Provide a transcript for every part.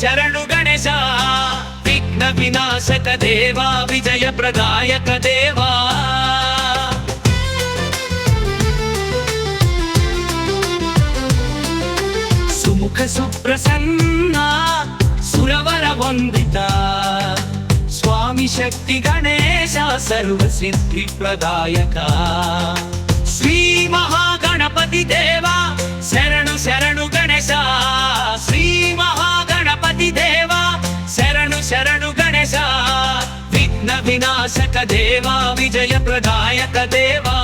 శరణు గణేశ విఘ్న వినాశక దేవా విజయ ప్రదాయక దేవా సుముఖ సుప్రసన్న సురవర వందిత స్వామి శక్తి గణేశ సర్వ సిద్ధి ప్రదాయక శ్రీ మహాగణపతి దేవా శరణు శరణు గణేశ శ్రీ మహాగణపతి దేవా శరణు శరణు గణేశ విఘ్న వినాశక దేవా విజయ ప్రదాయక దేవా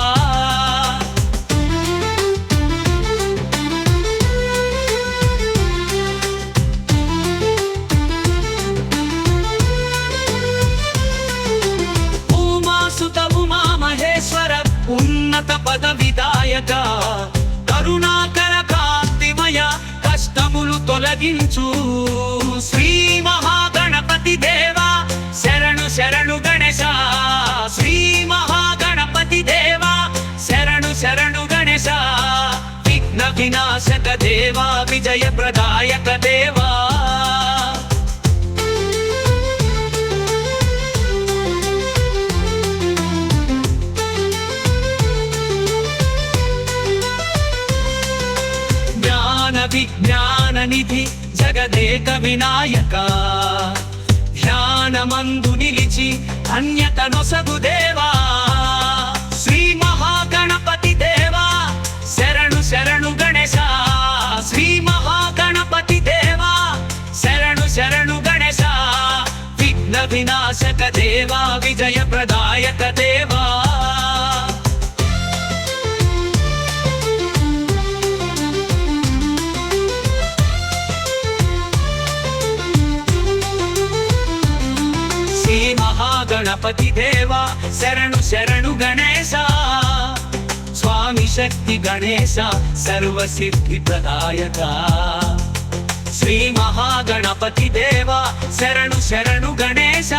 ఉమాసుత ఉమా మహేశ్వర ఉన్నత పద విదాయక కరుణాకర కాంతిమయ కష్టములు తొలగించు శ్రీ మహాగణపతి దేవా శరణు శరణు గణేశ శ్రీ మహాగణపతి దేవా శరణు శరణు గణేశ విఘ్న వినాశక దేవా విజయ ప్రదాయక దేవా విజ్ఞాన నిధి జగదేక వినాయక ధ్యానమందు నిలిచి ధన్యత నొసగు దేవా శ్రీ మహాగణపతి దేవా శరణు శరణు గణేశ శ్రీ మహాగణపతి దేవా శరణు శరణు గణేశ విఘ్న వినాశక దేవా విజయ ప్రదాయక దేవా గణపతి దేవా శరణు శరణు గణేశ స్వామి శక్తి గణేశ సర్వ సిద్ధి ప్రదాయక శ్రీ మహాగణపతి దేవా శరణు శరణు గణేశ